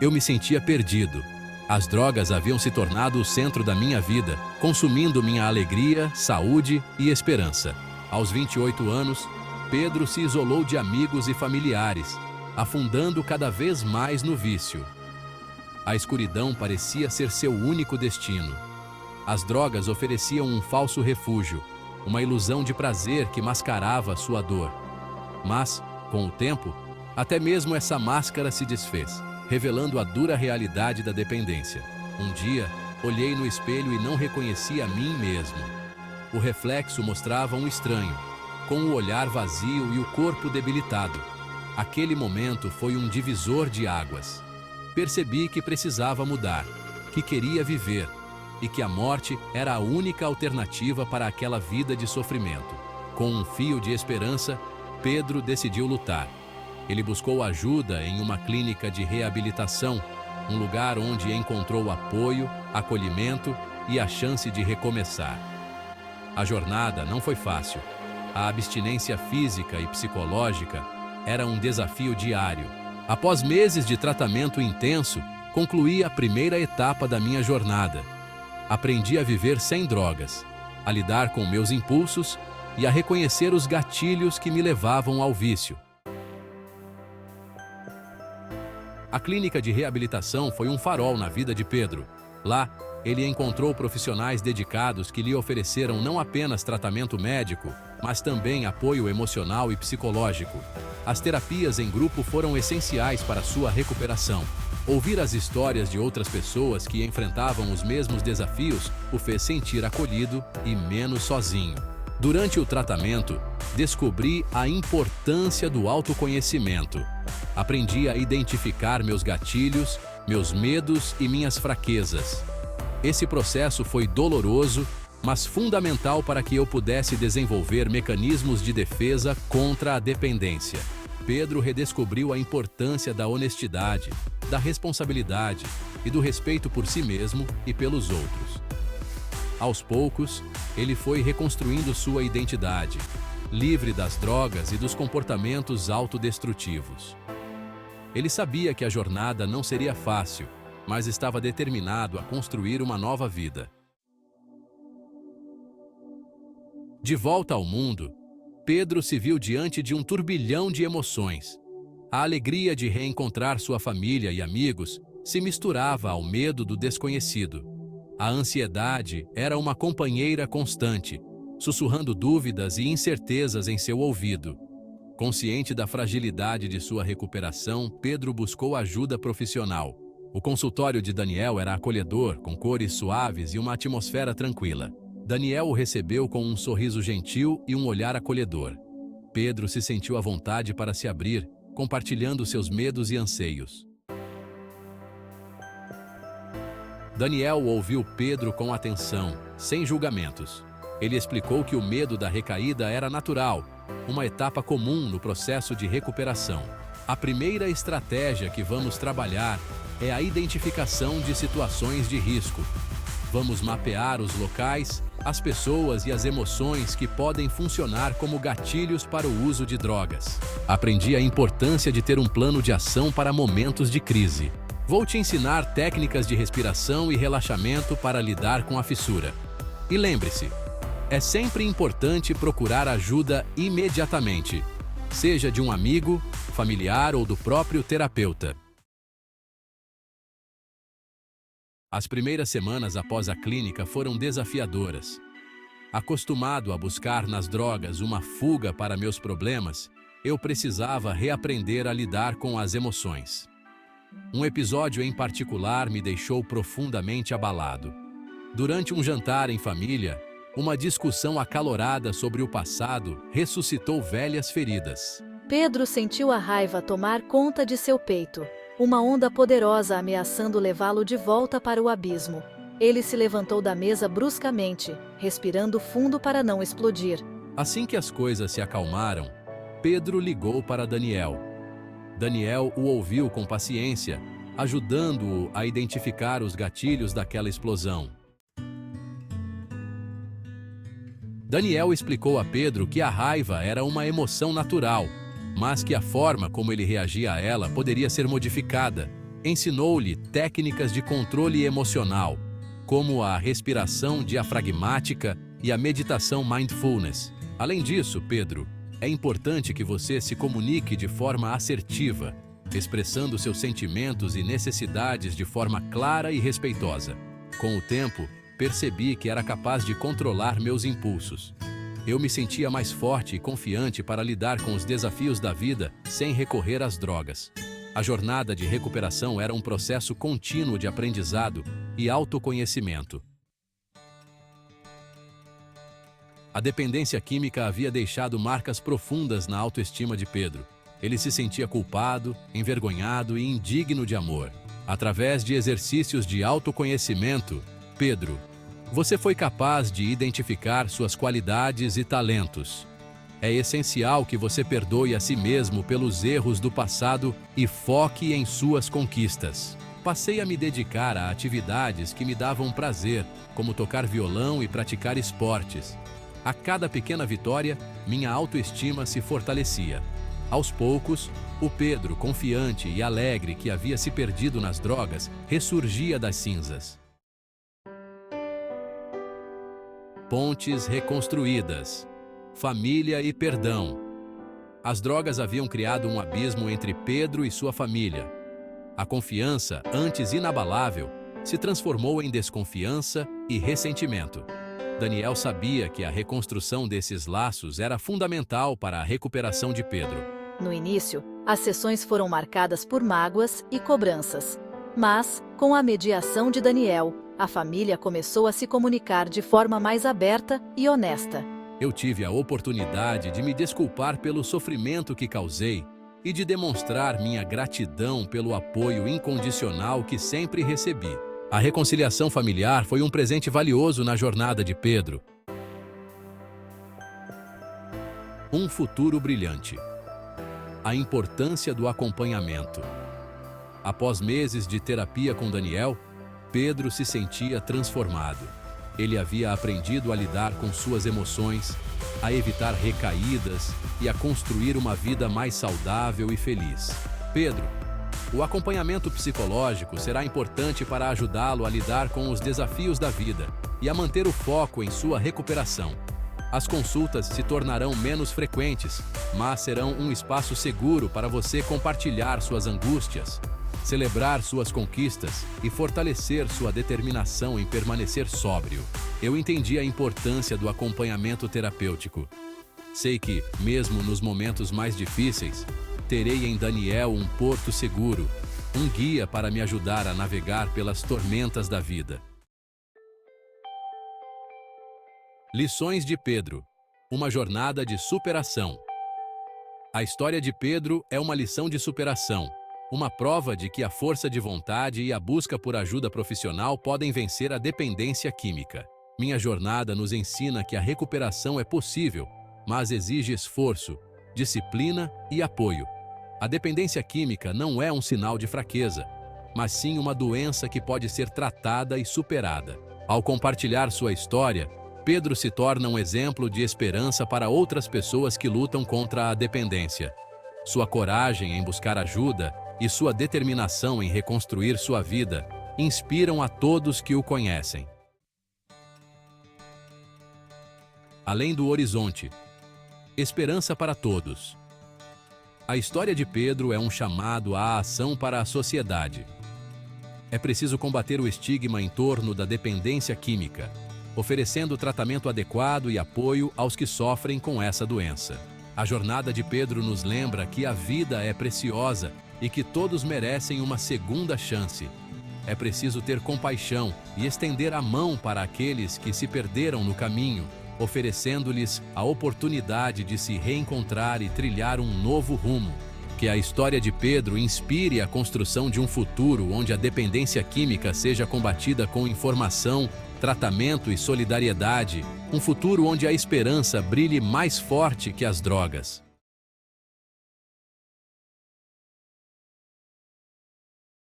Eu me sentia perdido. As drogas haviam se tornado o centro da minha vida, consumindo minha alegria, saúde e esperança. Aos 28 anos, Pedro se isolou de amigos e familiares, afundando cada vez mais no vício. A escuridão parecia ser seu único destino. As drogas ofereciam um falso refúgio, uma ilusão de prazer que mascarava sua dor. Mas, com o tempo, até mesmo essa máscara se desfez, revelando a dura realidade da dependência. Um dia, olhei no espelho e não reconheci a mim mesmo. O reflexo mostrava um estranho, com o olhar vazio e o corpo debilitado. Aquele momento foi um divisor de águas. Percebi que precisava mudar, que queria viver e que a morte era a única alternativa para aquela vida de sofrimento. Com um fio de esperança, Pedro decidiu lutar. Ele buscou ajuda em uma clínica de reabilitação, um lugar onde encontrou apoio, acolhimento e a chance de recomeçar. A jornada não foi fácil. A abstinência física e psicológica era um desafio diário. Após meses de tratamento intenso, concluí a primeira etapa da minha jornada. Aprendi a viver sem drogas, a lidar com meus impulsos e a reconhecer os gatilhos que me levavam ao vício. A clínica de reabilitação foi um farol na vida de Pedro. Lá, ele encontrou profissionais dedicados que lhe ofereceram não apenas tratamento médico, mas também apoio emocional e psicológico. As terapias em grupo foram essenciais para sua recuperação. Ouvir as histórias de outras pessoas que enfrentavam os mesmos desafios o fez sentir acolhido e menos sozinho. Durante o tratamento, descobri a importância do autoconhecimento. Aprendi a identificar meus gatilhos, meus medos e minhas fraquezas. Esse processo foi doloroso, mas fundamental para que eu pudesse desenvolver mecanismos de defesa contra a dependência. Pedro redescobriu a importância da honestidade, da responsabilidade e do respeito por si mesmo e pelos outros. Aos poucos, ele foi reconstruindo sua identidade, livre das drogas e dos comportamentos autodestrutivos. Ele sabia que a jornada não seria fácil, mas estava determinado a construir uma nova vida. De volta ao mundo, Pedro se viu diante de um turbilhão de emoções. A alegria de reencontrar sua família e amigos se misturava ao medo do desconhecido. A ansiedade era uma companheira constante, sussurrando dúvidas e incertezas em seu ouvido. Consciente da fragilidade de sua recuperação, Pedro buscou ajuda profissional. O consultório de Daniel era acolhedor, com cores suaves e uma atmosfera tranquila. Daniel o recebeu com um sorriso gentil e um olhar acolhedor. Pedro se sentiu à vontade para se abrir, compartilhando seus medos e anseios. Daniel ouviu Pedro com atenção, sem julgamentos. Ele explicou que o medo da recaída era natural, uma etapa comum no processo de recuperação. A primeira estratégia que vamos trabalhar é a identificação de situações de risco. Vamos mapear os locais, as pessoas e as emoções que podem funcionar como gatilhos para o uso de drogas. Aprendi a importância de ter um plano de ação para momentos de crise. Vou te ensinar técnicas de respiração e relaxamento para lidar com a fissura. E lembre-se, é sempre importante procurar ajuda imediatamente, seja de um amigo, familiar ou do próprio terapeuta. As primeiras semanas após a clínica foram desafiadoras. Acostumado a buscar nas drogas uma fuga para meus problemas, eu precisava reaprender a lidar com as emoções. Um episódio em particular me deixou profundamente abalado. Durante um jantar em família, uma discussão acalorada sobre o passado ressuscitou velhas feridas. Pedro sentiu a raiva tomar conta de seu peito, uma onda poderosa ameaçando levá-lo de volta para o abismo. Ele se levantou da mesa bruscamente, respirando fundo para não explodir. Assim que as coisas se acalmaram, Pedro ligou para Daniel. Daniel o ouviu com paciência, ajudando-o a identificar os gatilhos daquela explosão. Daniel explicou a Pedro que a raiva era uma emoção natural, mas que a forma como ele reagia a ela poderia ser modificada. Ensinou-lhe técnicas de controle emocional, como a respiração diafragmática e a meditação mindfulness. Além disso, Pedro, é importante que você se comunique de forma assertiva, expressando seus sentimentos e necessidades de forma clara e respeitosa. Com o tempo, percebi que era capaz de controlar meus impulsos. Eu me sentia mais forte e confiante para lidar com os desafios da vida sem recorrer às drogas. A jornada de recuperação era um processo contínuo de aprendizado e autoconhecimento. A dependência química havia deixado marcas profundas na autoestima de Pedro. Ele se sentia culpado, envergonhado e indigno de amor. Através de exercícios de autoconhecimento, Pedro, você foi capaz de identificar suas qualidades e talentos. É essencial que você perdoe a si mesmo pelos erros do passado e foque em suas conquistas. Passei a me dedicar a atividades que me davam prazer, como tocar violão e praticar esportes. A cada pequena vitória, minha autoestima se fortalecia. Aos poucos, o Pedro, confiante e alegre que havia se perdido nas drogas, ressurgia das cinzas. Pontes reconstruídas. Família e perdão. As drogas haviam criado um abismo entre Pedro e sua família. A confiança, antes inabalável, se transformou em desconfiança e ressentimento. Daniel sabia que a reconstrução desses laços era fundamental para a recuperação de Pedro. No início, as sessões foram marcadas por mágoas e cobranças. Mas, com a mediação de Daniel, a família começou a se comunicar de forma mais aberta e honesta. Eu tive a oportunidade de me desculpar pelo sofrimento que causei e de demonstrar minha gratidão pelo apoio incondicional que sempre recebi. A reconciliação familiar foi um presente valioso na jornada de Pedro. Um futuro brilhante. A importância do acompanhamento. Após meses de terapia com Daniel, Pedro se sentia transformado. Ele havia aprendido a lidar com suas emoções, a evitar recaídas e a construir uma vida mais saudável e feliz. Pedro, o acompanhamento psicológico será importante para ajudá-lo a lidar com os desafios da vida e a manter o foco em sua recuperação. As consultas se tornarão menos frequentes, mas serão um espaço seguro para você compartilhar suas angústias, celebrar suas conquistas e fortalecer sua determinação em permanecer sóbrio. Eu entendi a importância do acompanhamento terapêutico. Sei que, mesmo nos momentos mais difíceis, terei em Daniel um porto seguro, um guia para me ajudar a navegar pelas tormentas da vida. Lições de Pedro. Uma jornada de superação. A história de Pedro é uma lição de superação. Uma prova de que a força de vontade e a busca por ajuda profissional podem vencer a dependência química. Minha jornada nos ensina que a recuperação é possível, mas exige esforço, disciplina e apoio. A dependência química não é um sinal de fraqueza, mas sim uma doença que pode ser tratada e superada. Ao compartilhar sua história, Pedro se torna um exemplo de esperança para outras pessoas que lutam contra a dependência. Sua coragem em buscar ajuda e sua determinação em reconstruir sua vida inspiram a todos que o conhecem. Além do horizonte. Esperança para todos. A história de Pedro é um chamado à ação para a sociedade. É preciso combater o estigma em torno da dependência química, oferecendo tratamento adequado e apoio aos que sofrem com essa doença. A jornada de Pedro nos lembra que a vida é preciosa e que todos merecem uma segunda chance. É preciso ter compaixão e estender a mão para aqueles que se perderam no caminho, oferecendo-lhes a oportunidade de se reencontrar e trilhar um novo rumo. Que a história de Pedro inspire a construção de um futuro onde a dependência química seja combatida com informação, tratamento e solidariedade, um futuro onde a esperança brilhe mais forte que as drogas.